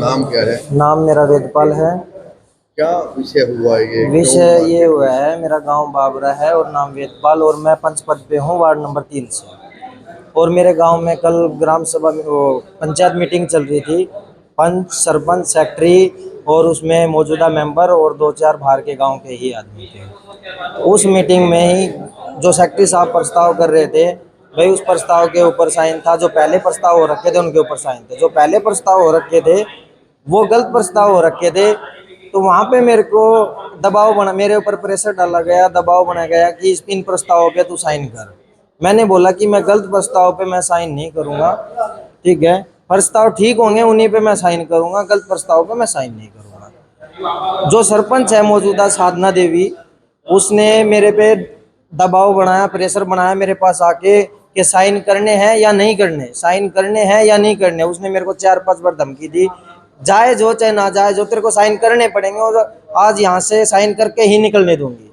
नाम क्या है? नाम मेरा वेदपाल है। क्या विषय हुआ है ये? क्यों विषय ये मारपीट हुआ हुई? है, मेरा गांव बाबरा है और नाम वेदपाल, और मैं पंच पद पे हूँ वार्ड नंबर 3 से। और मेरे गांव में कल ग्राम सभा में वो पंचायत मीटिंग चल रही थी। पंच, सरपंच, सेक्रेटरी और उसमें मौजूदा मेंबर और दो चार बाहर के गांव के ही आदमी थे। उस मीटिंग में ही जो सेक्रेटरी साहब प्रस्ताव कर रहे थे, भाई उस प्रस्ताव के ऊपर साइन था। जो पहले प्रस्ताव हो रखे थे उनके ऊपर साइन थे। जो पहले प्रस्ताव हो रखे थे वो गलत प्रस्ताव हो रखे थे। तो वहाँ पे मेरे को दबाव बना, मेरे ऊपर प्रेशर डाला गया, दबाव बनाया गया कि इन प्रस्तावों पे तू साइन कर। मैंने बोला कि मैं गलत प्रस्ताव पे मैं साइन नहीं करूँगा। ठीक है, प्रस्ताव ठीक होंगे उन्हीं पे मैं साइन करूँगा, गलत प्रस्ताव पे मैं साइन नहीं करूँगा। जो सरपंच है मौजूदा साधना देवी, उसने मेरे पे दबाव बनाया, प्रेशर बनाया मेरे पास आके कि साइन करने हैं या नहीं करने, साइन करने हैं या नहीं करने। उसने मेरे को 4-5 बार धमकी दी, जाए जो चाहे ना जाए जो, तेरे को साइन करने पड़ेंगे और आज यहाँ से साइन करके ही निकलने दूंगी।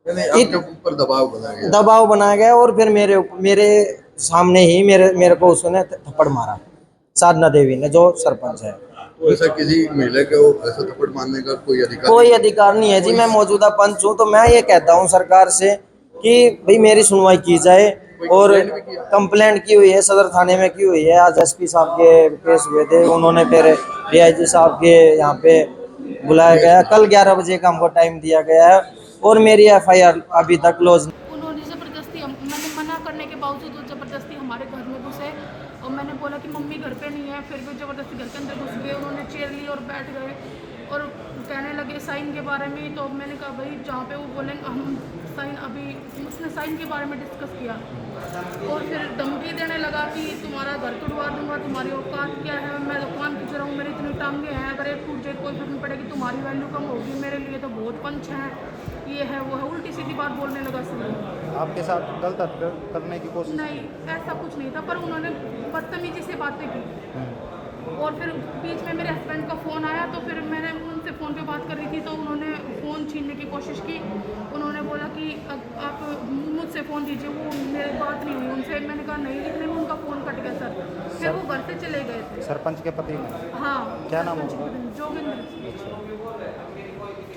नहीं, आपके ऊपर दबाव बनाया गया? दबाव बनाया गया और फिर मेरे सामने ही मेरे को उसने थप्पड़ मारा, साधना देवी ने, जो सरपंच है। तो ऐसा किसी महिला को ऐसा थप्पड़ मारने का कोई अधिकार कोई नहीं है? अधिकार नहीं है जी। मैं मौजूदा पंच हूँ, तो मैं ये कहता हूँ सरकार से कि भाई मेरी सुनवाई की जाए। कोई और कंप्लेंट भी किया? कंप्लेंट की हुई है, सदर थाने में की हुई है। आज एसपी साहब के पेश हुए थे, उन्होंने फिर डीआईजी साहब के यहाँ पे बुलाया गया। कल 11 बजे का हमको टाइम दिया गया है और मेरी एफआईआर अभी तक क्लोज। उन्होंने ज़बरदस्ती, मैंने मना करने के बावजूद वो ज़बरदस्ती हमारे घर में घुसे और मैंने बोला कि मम्मी घर पे नहीं है, फिर भी ज़बरदस्ती घर के अंदर घुस गए। उन्होंने चेयर ली और बैठ गए और कहने लगे साइन के बारे में। तो मैंने कहा भाई जहाँ पे वो बोलेंगे हम साइन, अभी उसने साइन के बारे में डिस्कस किया और फिर धमकी देने लगा कि तुम्हारा घर तोड़वा दूंगा, तुम्हारी औकात क्या है, मैं दुकान की रहा हूँ, मेरी इतनी टांगे हैं, अगर एक टूट जाए कोई फर्क नहीं पड़ेगी, तुम्हारी वैल्यू कम होगी, मेरे लिए तो बहुत पंच हैं, ये है वो है, उल्टी सीधी बात बोलने लगा सर। आपके साथ गलत हरकत करने की कोशिश? नहीं, ऐसा कुछ नहीं था, पर उन्होंने बदतमीजी से बातें की। और फिर बीच में मेरे हस्बैंड का फ़ोन आया, तो फिर मैंने उनसे फ़ोन पे बात कर रही थी, तो उन्होंने फ़ोन छीनने की कोशिश की। उन्होंने बोला कि आप मुझसे फ़ोन दीजिए, वो मेरी बात नहीं हुई उनसे। मैंने कहा नहीं, इतने में उनका फ़ोन कट गया सर। फिर वो घर से चले गए थे। सरपंच के पति में? हाँ, क्या नाम सरपंच होगा? के दिन, जोगिंदर।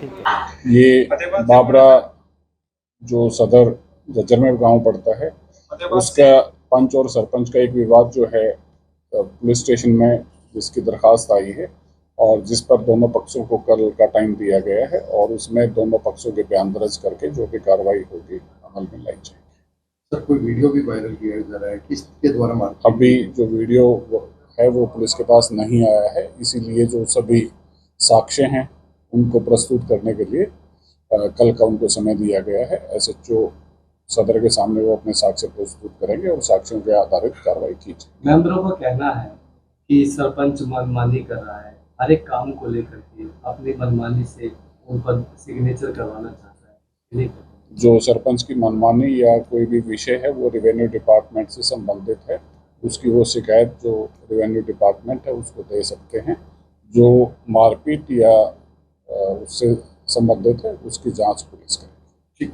ठीक है। ये बाबरा जो सदर जज्जरमेर गांव पड़ता है, उसका पंच और सरपंच का एक विवाद जो है पुलिस स्टेशन में, जिसकी दरखास्त आई है और जिस पर दोनों पक्षों को कल का टाइम दिया गया है, और उसमें दोनों पक्षों के बयान दर्ज करके जो भी कार्रवाई होगी अमल में लाई जाएगी। सर, कोई वीडियो भी वायरल किया जा रहा है, किसके द्वारा मारपीट? अभी जो वीडियो है वो पुलिस के पास नहीं आया है, इसीलिए जो सभी साक्ष्य हैं उनको प्रस्तुत करने के लिए कल का उनको समय दिया गया है। एसएचओ सदर के सामने वो अपने साक्ष्य प्रस्तुत करेंगे और साक्ष्यों के आधारित कार्रवाई की जाएगी। मेंबरों का कहना है कि सरपंच मनमानी कर रहा है, हर एक काम को लेकर के अपनी मनमानी से उन पर सिग्नेचर करवाना चाहता है। जो सरपंच की मनमानी या कोई भी विषय है वो रेवेन्यू डिपार्टमेंट से संबंधित है, उसकी वो शिकायत जो रेवेन्यू डिपार्टमेंट है उसको दे सकते हैं। जो मारपीट या उससे संबंधित है उसकी जांच पुलिस करेगी। ठीक।